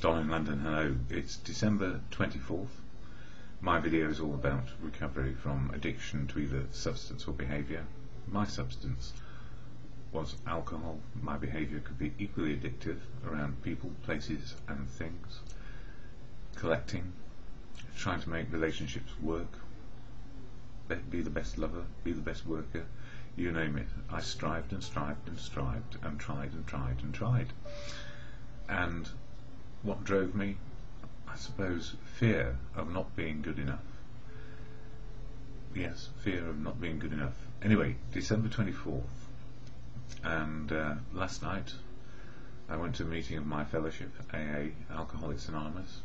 Don in London, hello. It's December 24th. My video is all about recovery from addiction to either substance or behaviour. My substance was alcohol. My behaviour could be equally addictive around people, places and things. Collecting, trying to make relationships work, be the best lover, be the best worker, you name it. I strived and strived and strived and tried and tried and tried. And what drove me? I suppose fear of not being good enough. Yes, fear of not being good enough. Anyway, December 24th, and last night I went to a meeting of my fellowship, AA, Alcoholics Anonymous.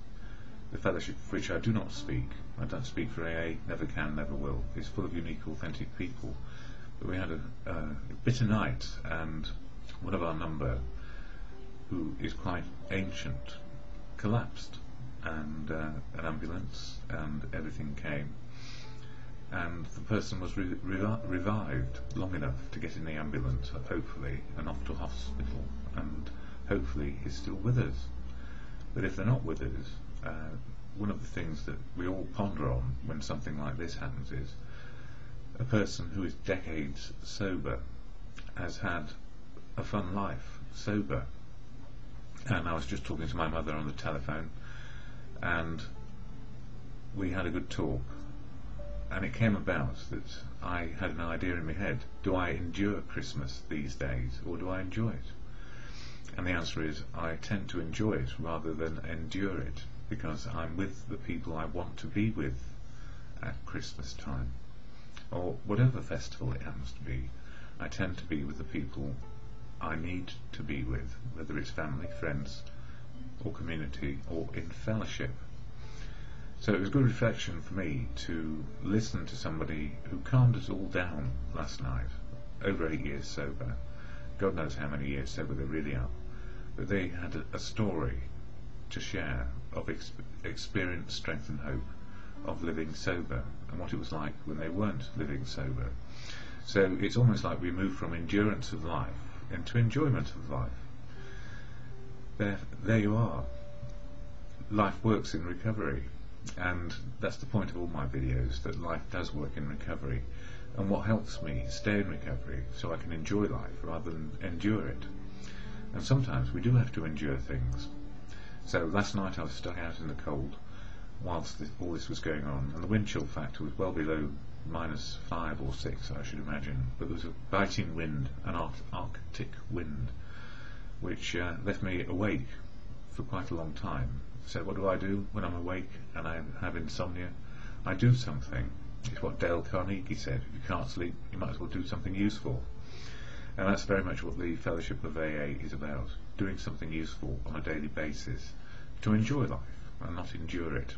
The fellowship for which I do not speak. I don't speak for AA, never can, never will. It's full of unique, authentic people. But we had a bitter night, and one of our number, who is quite ancient, collapsed, and an ambulance and everything came, and the person was revived long enough to get in the ambulance, hopefully, and off to hospital, and hopefully is still with us. But if they're not with us, one of the things that we all ponder on when something like this happens is a person who is decades sober has had a fun life sober. And I was just talking to my mother on the telephone, and we had a good talk, and it came about that I had an idea in my head: do I endure Christmas these days, or do I enjoy it? And the answer is I tend to enjoy it rather than endure it, because I'm with the people I want to be with at Christmas time, or whatever festival it happens to be. I tend to be with the people I need to be with, whether it's family, friends, or community, or in fellowship. So it was a good reflection for me to listen to somebody who calmed us all down last night, over 8 years sober. God knows how many years sober they really are. But they had a story to share of experience, strength and hope of living sober, and what it was like when they weren't living sober. So it's almost like we move from endurance of life into enjoyment of life. There you are. Life works in recovery, and that's the point of all my videos, that life does work in recovery, and what helps me stay in recovery so I can enjoy life rather than endure it. And sometimes we do have to endure things. So last night I was stuck out in the cold whilst all this was going on, and the wind chill factor was well below -5 or 6, I should imagine, but there was a biting wind, an Arctic wind, which left me awake for quite a long time. So what do when I'm awake and I have insomnia? I do something. It's what Dale Carnegie said: if you can't sleep, you might as well do something useful. And that's very much what the Fellowship of AA is about, doing something useful on a daily basis to enjoy life and not endure it.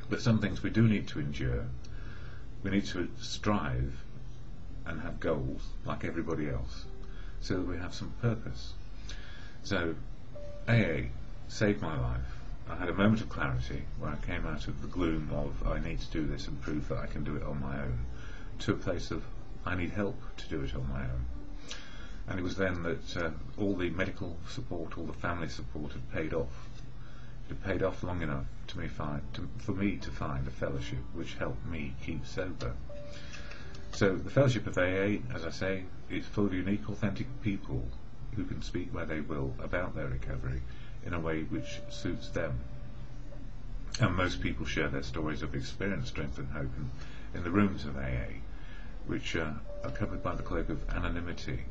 But some things we do need to endure. We need to strive and have goals like everybody else, so that we have some purpose. So AA saved my life. I had a moment of clarity where I came out of the gloom of I need to do this and prove that I can do it on my own, to a place of I need help to do it on my own. And it was then that all the medical support, all the family support had paid off. It had paid off long enough for me to find a fellowship which helped me keep sober. So the Fellowship of AA, as I say, is full of unique, authentic people who can speak where they will about their recovery in a way which suits them. And most people share their stories of experience, strength and hope in the rooms of AA, which are covered by the cloak of anonymity,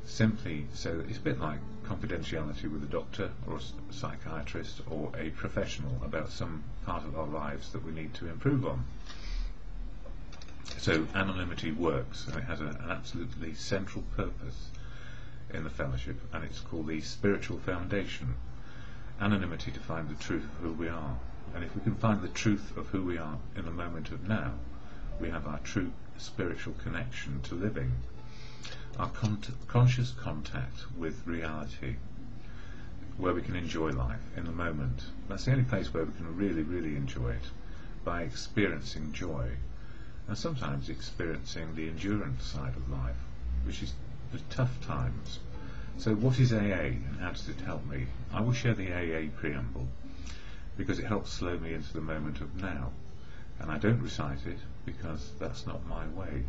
simply so that it's a bit like confidentiality with a doctor or a psychiatrist or a professional about some part of our lives that we need to improve on. So anonymity works, and it has an absolutely central purpose in the fellowship, and it's called the spiritual foundation. Anonymity to find the truth of who we are, and if we can find the truth of who we are in the moment of now, we have our true spiritual connection to living, our conscious contact with reality, where we can enjoy life in the moment. That's the only place where we can really, really enjoy it, by experiencing joy, and sometimes experiencing the endurance side of life, which is the tough times. So what is AA and how does it help me? I will share the AA preamble because it helps slow me into the moment of now, and I don't recite it because that's not my way.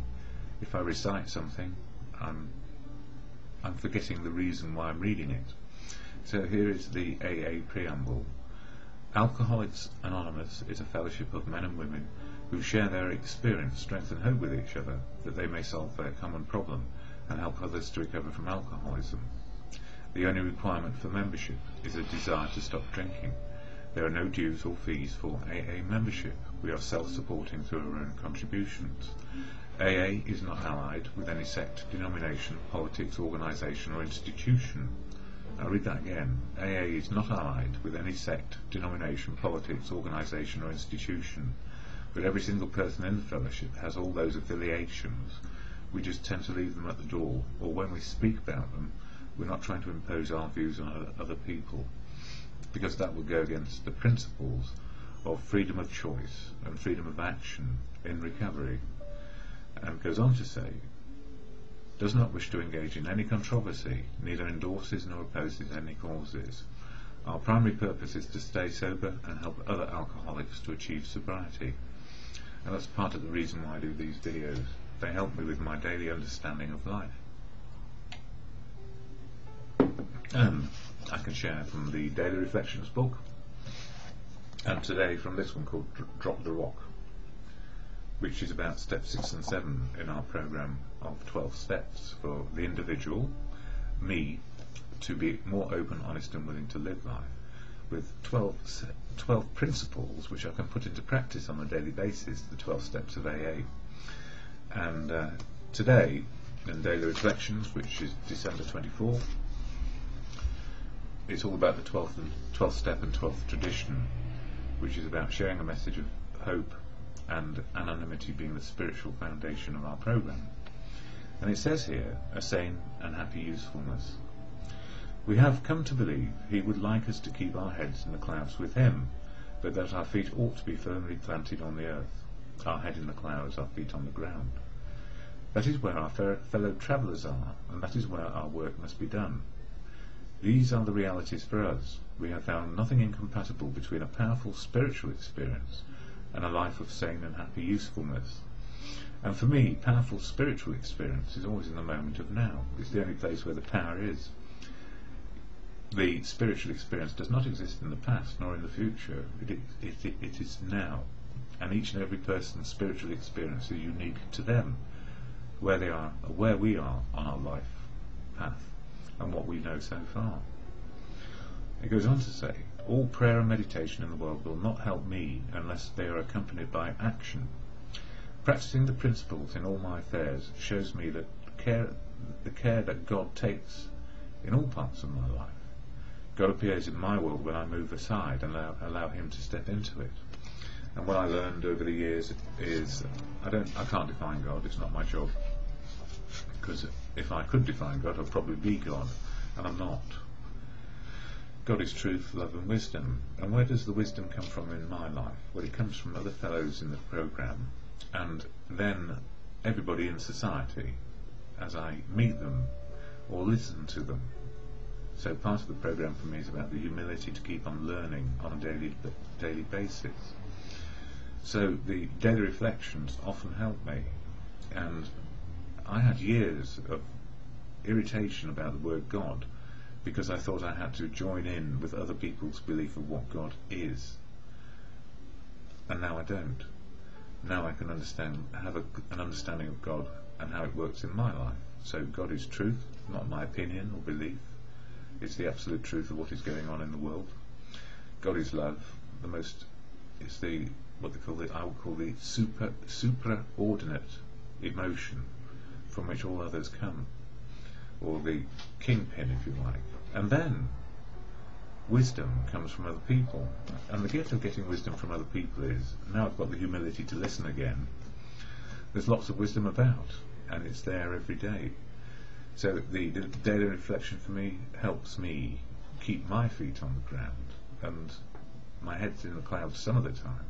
If I recite something, I'm forgetting the reason why I'm reading it. So here is the AA preamble. Alcoholics Anonymous is a fellowship of men and women who share their experience, strength and hope with each other, that they may solve their common problem and help others to recover from alcoholism. The only requirement for membership is a desire to stop drinking. There are no dues or fees for AA membership. We are self-supporting through our own contributions. AA is not allied with any sect, denomination, politics, organisation or institution. I'll read that again. AA is not allied with any sect, denomination, politics, organisation or institution. But every single person in the fellowship has all those affiliations. We just tend to leave them at the door, or when we speak about them, we're not trying to impose our views on other people, because that would go against the principles of freedom of choice and freedom of action in recovery. And goes on to say, does not wish to engage in any controversy, neither endorses nor opposes any causes. Our primary purpose is to stay sober and help other alcoholics to achieve sobriety. And that's part of the reason why I do these videos. They help me with my daily understanding of life. I can share from the Daily Reflections book, and today from this one called Drop the Rock, which is about steps 6 and 7 in our program of 12 steps for the individual, me, to be more open, honest and willing to live life, with 12 principles which I can put into practice on a daily basis, the 12 steps of AA. And today, in Daily Reflections, which is December 24th, it's all about the 12th step and 12th tradition, which is about sharing a message of hope and anonymity being the spiritual foundation of our program. And it says here, a sane and happy usefulness. We have come to believe he would like us to keep our heads in the clouds with him, but that our feet ought to be firmly planted on the earth, our head in the clouds, our feet on the ground. That is where our fellow travellers are, and that is where our work must be done. These are the realities for us. We have found nothing incompatible between a powerful spiritual experience and a life of sane and happy usefulness. And for me, powerful spiritual experience is always in the moment of now. It's the only place where the power is. The spiritual experience does not exist in the past nor in the future. It is now. And each and every person's spiritual experience is unique to them, where they are, where we are on our life path, and what we know so far. It goes on to say, all prayer and meditation in the world will not help me unless they are accompanied by action. Practicing the principles in all my affairs shows me that the care that God takes in all parts of my life. God appears in my world when I move aside and allow him to step into it. And what I learned over the years is I can't define God. It's not my job, because if I could define God, I'd probably be God, and I'm not. God is truth, love and wisdom. And where does the wisdom come from in my life? Well, it comes from other fellows in the program, and then everybody in society as I meet them or listen to them. So part of the program for me is about the humility to keep on learning on a daily basis. So the daily reflections often help me, and I had years of irritation about the word God, because I thought I had to join in with other people's belief of what God is, and now I don't. Now I can have an understanding of God and how it works in my life. So God is truth, not my opinion or belief. It's the absolute truth of what is going on in the world. God is love. It's what I would call the supraordinate emotion from which all others come, or the kingpin, if you like. And then wisdom comes from other people, and the gift of getting wisdom from other people is, now I've got the humility to listen again, there's lots of wisdom about, and it's there every day. So the daily reflection for me helps me keep my feet on the ground, and my head's in the clouds some of the time,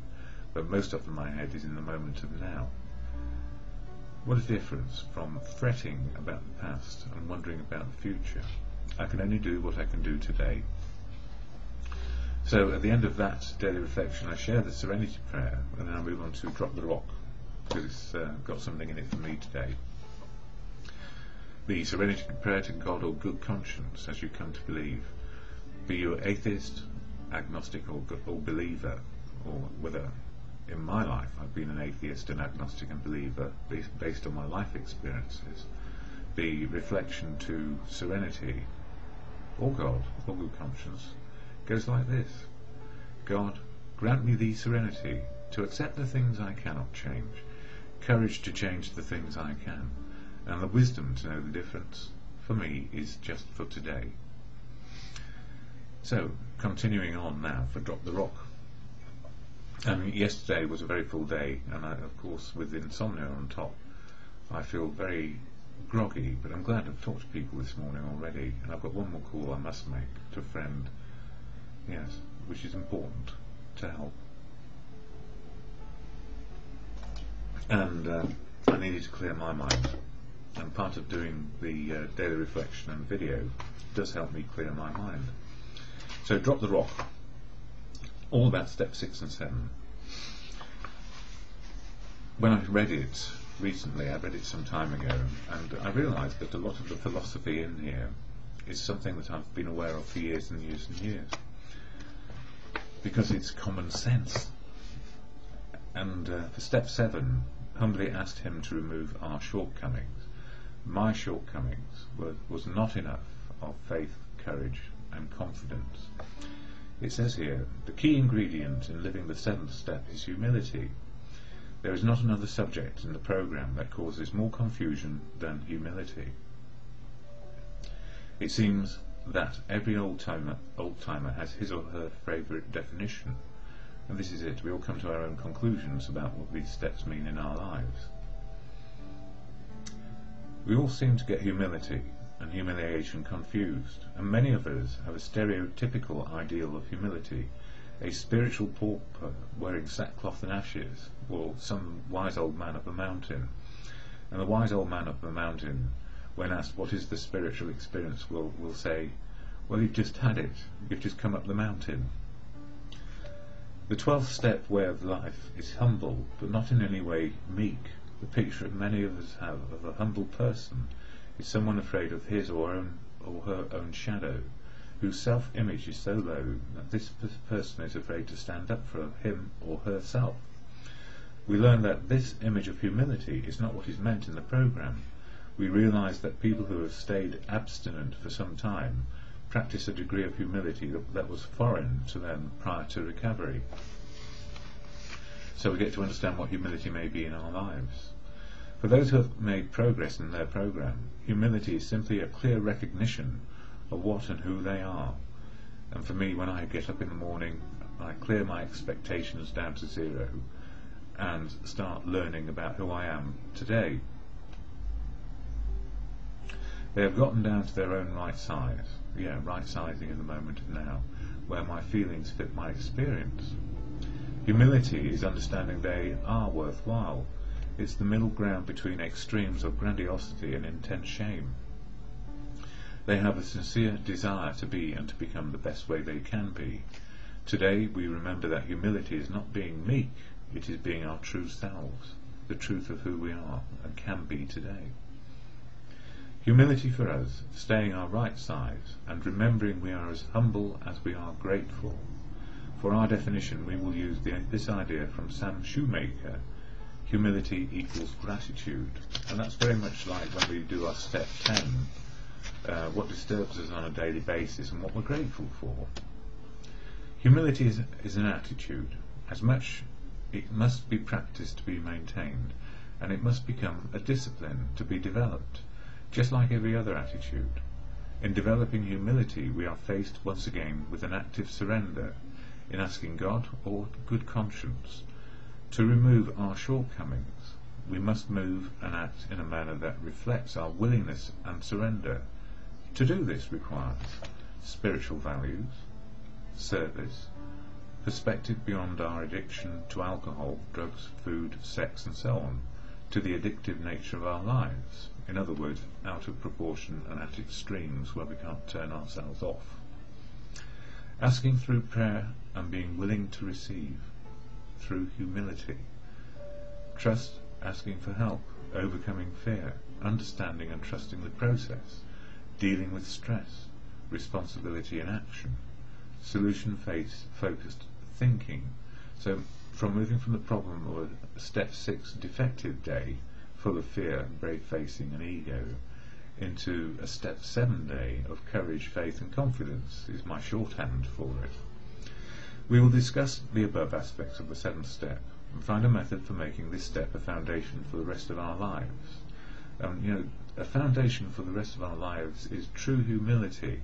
but most often my head is in the moment of now. What a difference from fretting about the past and wondering about the future. I can only do what I can do today. So at the end of that daily reflection, I share the serenity prayer, and then I move on to drop the rock, because it's got something in it for me today. The serenity prayer to God or good conscience as you come to believe. Be you atheist, agnostic or believer, or whether in my life I've been an atheist, an agnostic and believer based on my life experiences. The reflection to serenity or God or good conscience goes like this. God, grant me the serenity to accept the things I cannot change, courage to change the things I can, and the wisdom to know the difference for me is just for today. So, continuing on now for Drop the Rock. Yesterday was a very full day, and of course with insomnia on top, I feel very groggy, but I'm glad I've talked to people this morning already, and I've got one more call I must make to a friend, yes, which is important to help. And I needed to clear my mind, and part of doing the daily reflection and video does help me clear my mind. So Drop the Rock, all about step 6 and 7. When I read it recently, I read it some time ago, and I realised that a lot of the philosophy in here is something that I've been aware of for years and years and years, because it's common sense. And for step 7, humbly asked him to remove our shortcomings. My shortcomings was not enough of faith, courage and confidence. It says here, the key ingredient in living the 7th step is humility. There is not another subject in the program that causes more confusion than humility. It seems that every old-timer has his or her favourite definition, and this is it. We all come to our own conclusions about what these steps mean in our lives. We all seem to get humility and humiliation confused, and many of us have a stereotypical ideal of humility, a spiritual pauper wearing sackcloth and ashes, or some wise old man up a mountain. And the wise old man up the mountain, when asked what is the spiritual experience, will say, well, you've just had it, you've just come up the mountain. The 12th step way of life is humble, but not in any way meek. The picture many of us have of a humble person is someone afraid of his or her own shadow, whose self-image is so low that this person is afraid to stand up for him or herself. We learn that this image of humility is not what is meant in the program. We realise that people who have stayed abstinent for some time practice a degree of humility that was foreign to them prior to recovery. So we get to understand what humility may be in our lives. For those who have made progress in their program, humility is simply a clear recognition of what and who they are. And for me, when I get up in the morning, I clear my expectations down to 0 and start learning about who I am today. They have gotten down to their own right size, right sizing in the moment of now, where my feelings fit my experience. Humility is understanding they are worthwhile. It's the middle ground between extremes of grandiosity and intense shame. They have a sincere desire to be and to become the best way they can be. Today we remember that humility is not being meek, it is being our true selves, the truth of who we are and can be today. Humility for us, staying our right size and remembering we are as humble as we are grateful. For our definition we will use this idea from Sam Shoemaker. Humility equals gratitude, and that's very much like when we do our step 10, what disturbs us on a daily basis and what we're grateful for. Humility is an attitude. As much it must be practiced to be maintained, and it must become a discipline to be developed, just like every other attitude. In developing humility we are faced once again with an active surrender in asking God or good conscience to remove our shortcomings. We must move and act in a manner that reflects our willingness and surrender. To do this requires spiritual values, service, perspective beyond our addiction to alcohol, drugs, food, sex and so on, to the addictive nature of our lives, In other words, out of proportion and at extremes where we can't turn ourselves off. Asking through prayer and being willing to receive through humility. Trust, asking for help, overcoming fear, understanding and trusting the process, dealing with stress, responsibility and action, solution-focused thinking. So from moving from the problem of a step 6 defective day, full of fear, brave facing and ego, into a step 7 day of courage, faith and confidence is my shorthand for it. We will discuss the above aspects of the 7th step and find a method for making this step a foundation for the rest of our lives. A foundation for the rest of our lives is true humility.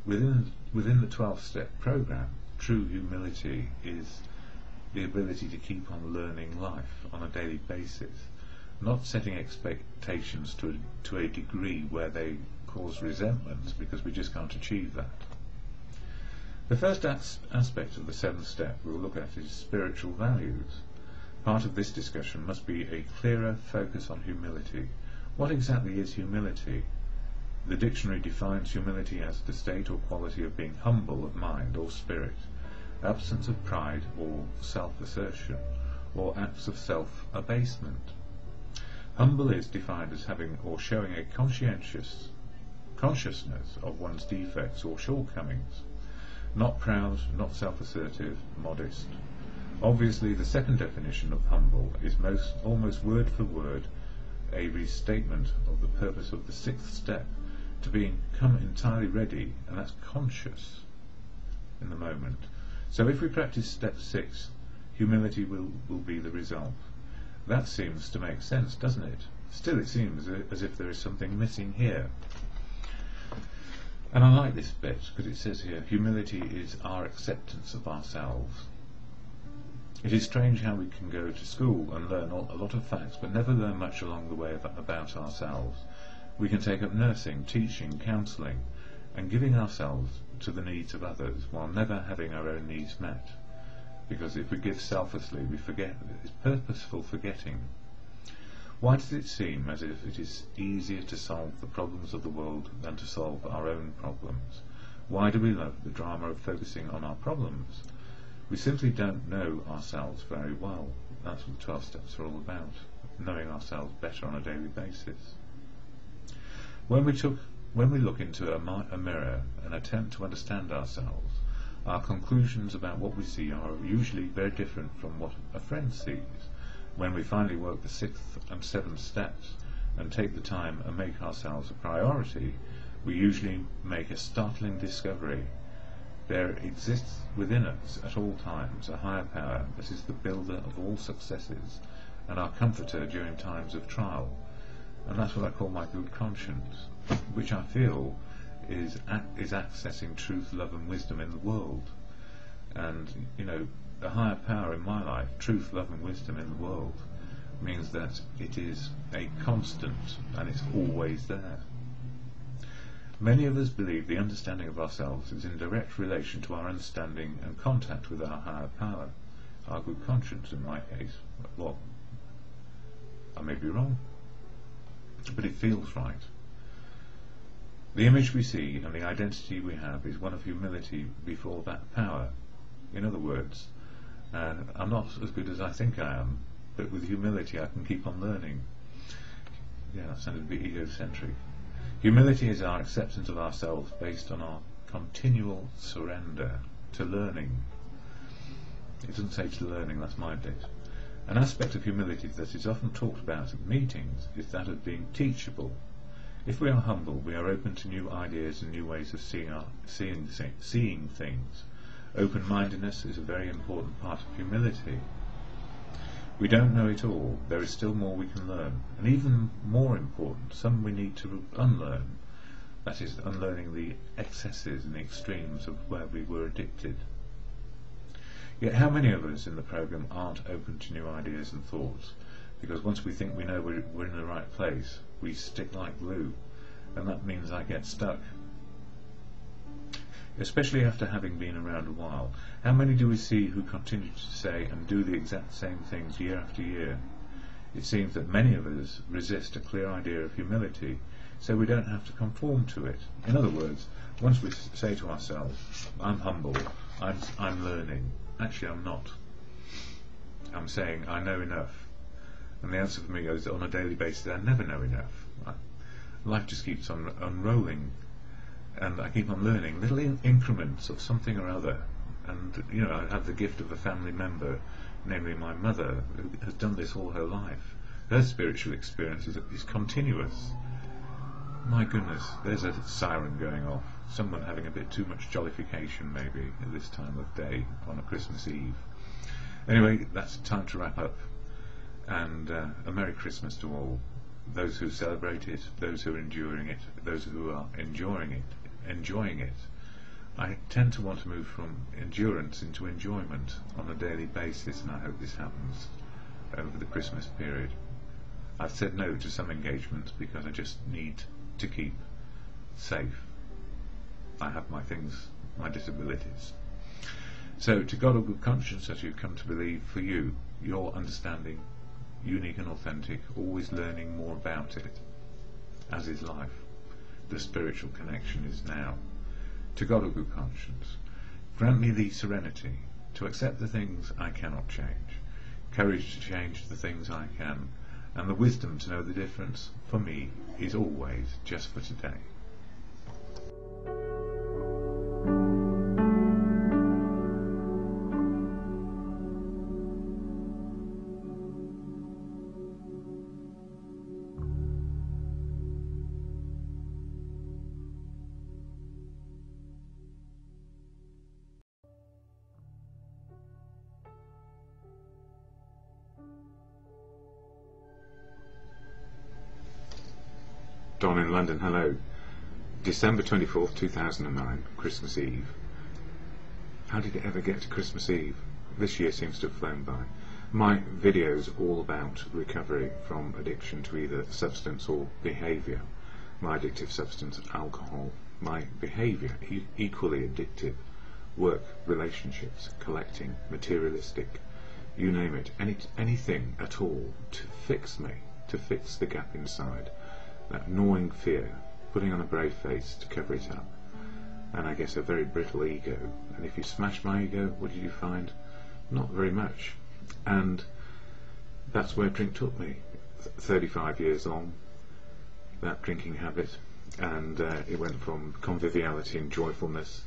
Within the 12 step program, true humility is the ability to keep on learning life on a daily basis, not setting expectations to a degree where they cause resentment because we just can't achieve that. The first aspect of the 7th step we will look at is spiritual values. Part of this discussion must be a clearer focus on humility. What exactly is humility? The dictionary defines humility as the state or quality of being humble of mind or spirit, absence of pride or self-assertion, or acts of self-abasement. Humble is defined as having or showing a consciousness of one's defects or shortcomings. Not proud, not self-assertive, modest. Obviously, the second definition of humble is almost word for word a restatement of the purpose of the 6th step, to become entirely ready, and that's conscious in the moment. So if we practice step 6, humility will be the result. That seems to make sense, doesn't it? Still, it seems as if there is something missing here. And I like this bit because it says here, humility is our acceptance of ourselves. It is strange how we can go to school and learn a lot of facts but never learn much along the way about ourselves. We can take up nursing, teaching, counselling and giving ourselves to the needs of others while never having our own needs met. Because if we give selflessly, we forget. It's purposeful forgetting. Why does it seem as if it is easier to solve the problems of the world than to solve our own problems? Why do we love the drama of focusing on our problems? We simply don't know ourselves very well. That's what the 12 steps are all about, knowing ourselves better on a daily basis. When we look into a mirror and attempt to understand ourselves, our conclusions about what we see are usually very different from what a friend sees. When we finally work the 6th and 7th steps and take the time and make ourselves a priority, we usually make a startling discovery. There exists within us at all times a higher power that is the builder of all successes and our comforter during times of trial. And that's what I call my good conscience, which I feel is accessing truth, love and wisdom in the world. And, the higher power in my life, truth, love and wisdom in the world, means that it is a constant and it's always there. Many of us believe the understanding of ourselves is in direct relation to our understanding and contact with our higher power, our good conscience in my case. Well, I may be wrong, but it feels right. The image we see and the identity we have is one of humility before that power. In other words, I'm not as good as I think I am, but with humility I can keep on learning. Yeah, that sounded a bit egocentric. Humility is our acceptance of ourselves based on our continual surrender to learning. It doesn't say to learning, that's my bit. An aspect of humility that is often talked about at meetings is that of being teachable. If we are humble, we are open to new ideas and new ways of seeing things. Open-mindedness is a very important part of humility. We don't know it all. There is still more we can learn. And even more important, some we need to unlearn. That is, unlearning the excesses and the extremes of where we were addicted. Yet how many of us in the program aren't open to new ideas and thoughts? Because once we think we know we're in the right place, we stick like glue. And that means I get stuck. Especially after having been around a while. How many do we see who continue to say and do the exact same things year after year? It seems that many of us resist a clear idea of humility, so we don't have to conform to it. In other words, once we say to ourselves, I'm humble, I'm learning, actually I'm not. I'm saying I know enough. And the answer for me is that on a daily basis I never know enough. Life just keeps on unrolling, and I keep on learning little increments of something or other. And I have the gift of a family member, namely my mother, who has done this all her life. Her spiritual experience is continuous. My goodness, there's a siren going off. Someone having a bit too much jollification maybe at this time of day on a Christmas Eve. Anyway, that's time to wrap up, and a Merry Christmas to all. Those who celebrate it, those who are enduring it, those who are enjoying it. I tend to want to move from endurance into enjoyment on a daily basis, and I hope this happens over the Christmas period. I've said no to some engagements because I just need to keep safe. I have my things, my disabilities. So, to God of good conscience, as you come to believe, for you, your understanding, unique and authentic, always learning more about it, as is life. The spiritual connection is now. To God of good conscience, grant me the serenity to accept the things I cannot change, courage to change the things I can, and the wisdom to know the difference, for me, is always just for today. Don in London, hello. December 24th, 2009, Christmas Eve. How did it ever get to Christmas Eve? This year seems to have flown by. My video's all about recovery from addiction to either substance or behaviour. My addictive substance, alcohol. My behaviour, equally addictive. Work, relationships, collecting, materialistic. You name it, anything at all to fix me, to fix the gap inside. That gnawing fear, putting on a brave face to cover it up, and I guess a very brittle ego. And if you smash my ego, what did you find? Not very much. And that's where drink took me. 35 years long, that drinking habit, and it went from conviviality and joyfulness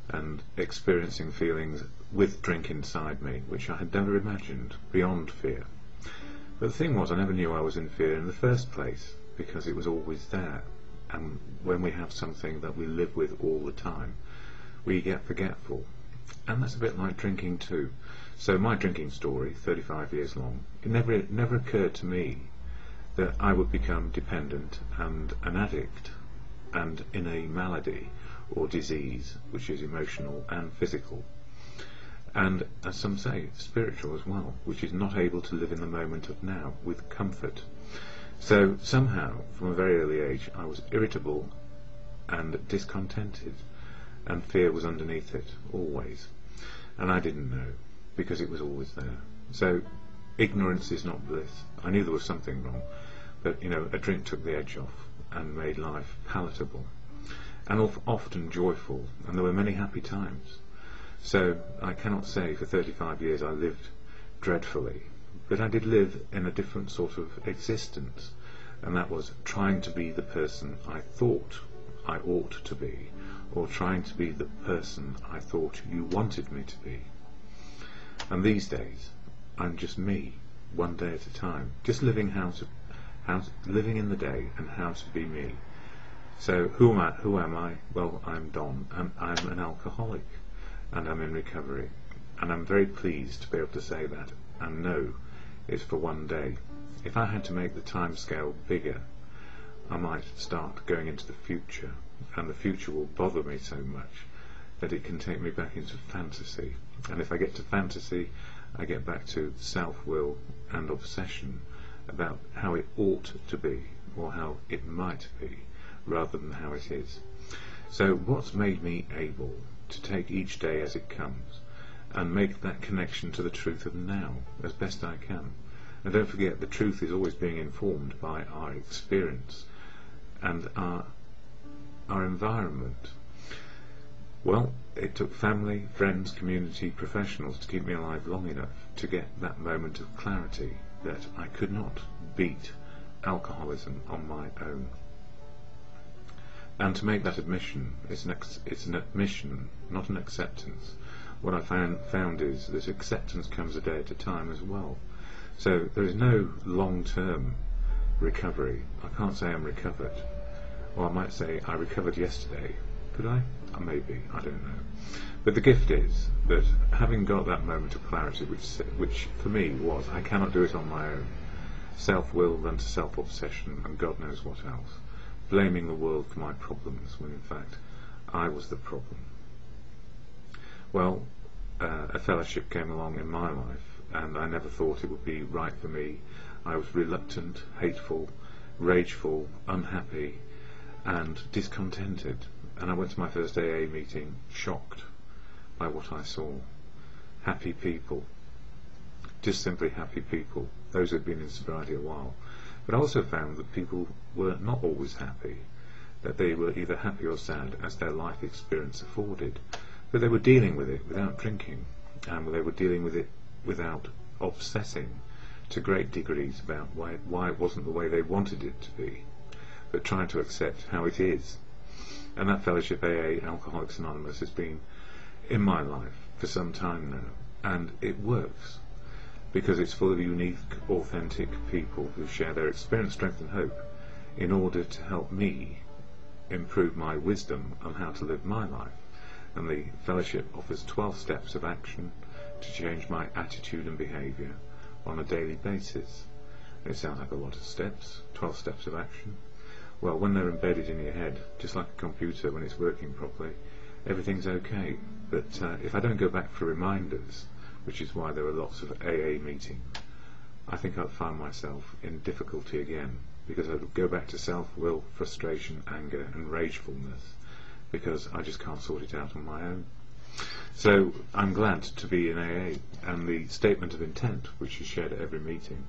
and experiencing feelings with drink inside me, which I had never imagined, beyond fear. But the thing was, I never knew I was in fear in the first place, because it was always there. And when we have something that we live with all the time, we get forgetful. And that's a bit like drinking too. So my drinking story, 35 years long, it never occurred to me that I would become dependent and an addict, and in a malady or disease which is emotional and physical, and as some say, spiritual as well, which is not able to live in the moment of now with comfort. So somehow, from a very early age, I was irritable and discontented, and fear was underneath it, always. And I didn't know, because it was always there. So ignorance is not bliss. I knew there was something wrong, but a drink took the edge off and made life palatable, and often joyful, and there were many happy times. So I cannot say for 35 years I lived dreadfully, but I did live in a different sort of existence, and that was trying to be the person I thought I ought to be, or trying to be the person I thought you wanted me to be. And these days, I'm just me, one day at a time, just living living in the day and how to be me. So who am I? Well, I'm Don, and I'm an alcoholic, and I'm in recovery, and I'm very pleased to be able to say that, and know it's for one day. If I had to make the time scale bigger, I might start going into the future, and the future will bother me so much that it can take me back into fantasy. And if I get to fantasy, I get back to self-will and obsession about how it ought to be, or how it might be, rather than how it is. So what's made me able to take each day as it comes and make that connection to the truth of now as best I can, And don't forget, the truth is always being informed by our experience and our environment. Well, it took family, friends, community, professionals to keep me alive long enough to get that moment of clarity that I could not beat alcoholism on my own. And to make that admission, it's an admission, not an acceptance. What I found is that acceptance comes a day at a time as well. So there is no long-term recovery. I can't say I'm recovered. Or I might say I recovered yesterday. Could I? Maybe. I don't know. But the gift is that having got that moment of clarity, which for me was, I cannot do it on my own. Self-will led to self-obsession and God knows what else. Blaming the world for my problems when in fact I was the problem. Well, a fellowship came along in my life and I never thought it would be right for me. I was reluctant, hateful, rageful, unhappy and discontented, and I went to my first AA meeting shocked by what I saw. Happy people, just simply happy people, those who had been in sobriety a while. But I also found that people were not always happy, that they were either happy or sad as their life experience afforded, but they were dealing with it without drinking, and they were dealing with it without obsessing to great degrees about why it wasn't the way they wanted it to be, but trying to accept how it is. And that fellowship, AA, Alcoholics Anonymous, has been in my life for some time now, and it works because it's full of unique, authentic people who share their experience, strength and hope in order to help me improve my wisdom on how to live my life. And the fellowship offers 12 steps of action to change my attitude and behaviour on a daily basis. It sounds like a lot of steps, 12 steps of action. Well, when they're embedded in your head, just like a computer when it's working properly, everything's okay. But if I don't go back for reminders, which is why there are lots of AA meetings, I think I'd find myself in difficulty again, because I would go back to self-will, frustration, anger and ragefulness, because I just can't sort it out on my own. So I'm glad to be in AA, and the statement of intent, which is shared at every meeting,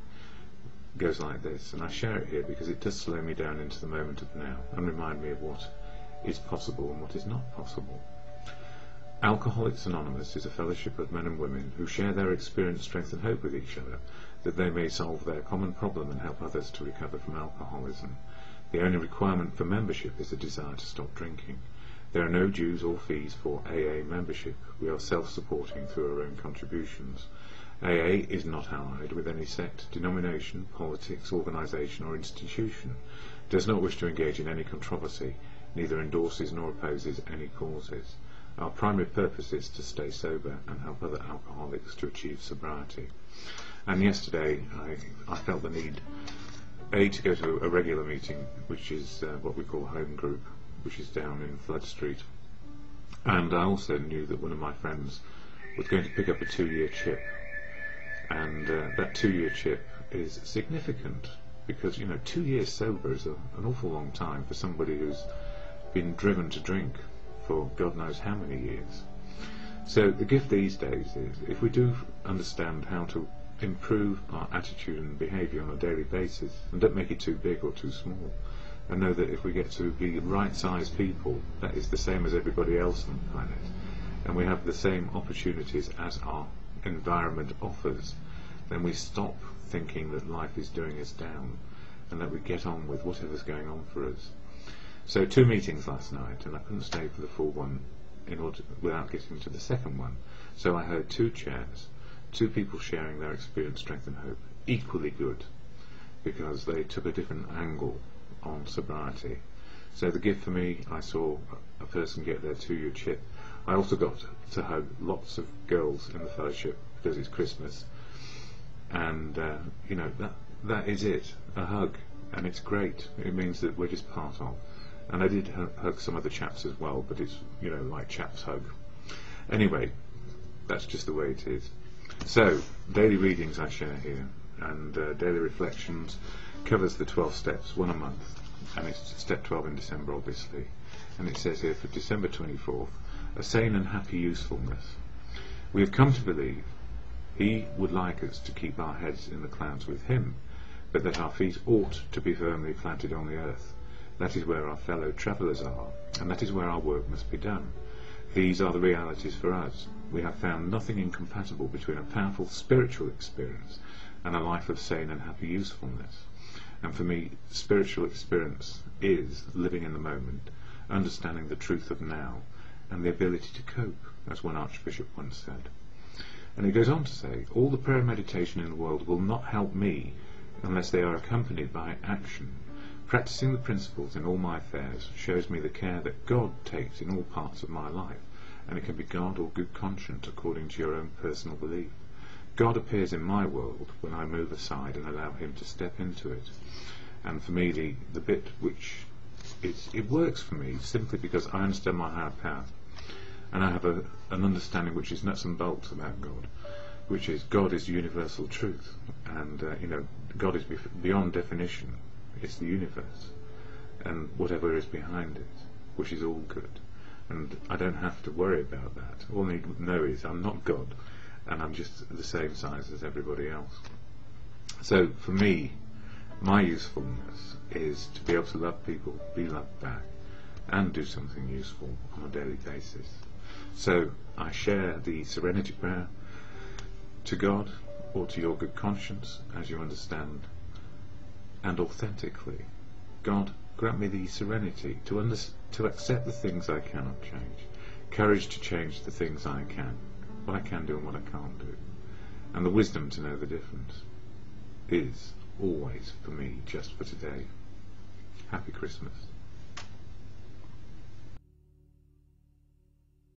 goes like this, and I share it here because it does slow me down into the moment of now and remind me of what is possible and what is not possible. Alcoholics Anonymous is a fellowship of men and women who share their experience, strength and hope with each other, that they may solve their common problem and help others to recover from alcoholism. The only requirement for membership is a desire to stop drinking. There are no dues or fees for AA membership. We are self-supporting through our own contributions. AA is not allied with any sect, denomination, politics, organisation or institution, does not wish to engage in any controversy, neither endorses nor opposes any causes. Our primary purpose is to stay sober and help other alcoholics to achieve sobriety. And yesterday I felt the need, to go to a regular meeting, which is what we call home group, which is down in Flood Street. And I also knew that one of my friends was going to pick up a 2-year chip. And that 2-year chip is significant because, 2 years sober is an awful long time for somebody who's been driven to drink for God knows how many years. So the gift these days is, if we do understand how to improve our attitude and behaviour on a daily basis, and don't make it too big or too small, and know that if we get to be right-sized people, that is the same as everybody else on the planet, and we have the same opportunities as our environment offers, then we stop thinking that life is doing us down and that we get on with whatever's going on for us. So 2 meetings last night, and I couldn't stay for the full one without getting to the second one. So I heard 2 chairs, 2 people sharing their experience, strength and hope, equally good, because they took a different angle on sobriety. So the gift for me, I saw a person get their 2-year chip. I also got to hug lots of girls in the fellowship because it's Christmas, and that is it, a hug, and it's great. It means that we're just part of. And I did hug some of the chaps as well, but it's like chaps hug. Anyway, that's just the way it is. So daily readings I share here, and daily reflections covers the 12 steps, 1 a month, and it's step 12 in December obviously. And it says here, for December 24th, a sane and happy usefulness. We have come to believe He would like us to keep our heads in the clouds with him, but that our feet ought to be firmly planted on the earth. That is where our fellow travellers are, and that is where our work must be done. These are the realities for us. We have found nothing incompatible between a powerful spiritual experience and a life of sane and happy usefulness. And for me, spiritual experience is living in the moment, understanding the truth of now, and the ability to cope, as one archbishop once said. And it goes on to say, all the prayer and meditation in the world will not help me unless they are accompanied by action. Practising the principles in all my affairs shows me the care that God takes in all parts of my life, and it can be God or good conscience according to your own personal belief. God appears in my world when I move aside and allow him to step into it. And for me, the bit which it works for me simply because I understand my higher power, and I have an understanding which is nuts and bolts about God, which is God is universal truth, and God is beyond definition. It's the universe, and whatever is behind it, which is all good, and I don't have to worry about that. All I need to know is I'm not God, and I'm just the same size as everybody else. So for me, my usefulness is to be able to love people, be loved back, and do something useful on a daily basis. So I share the serenity prayer to God, or to your good conscience, as you understand, and authentically. God, grant me the serenity to accept the things I cannot change, courage to change the things I can, what I can do and what I can't do, and the wisdom to know the difference is always for me just for today. Happy Christmas.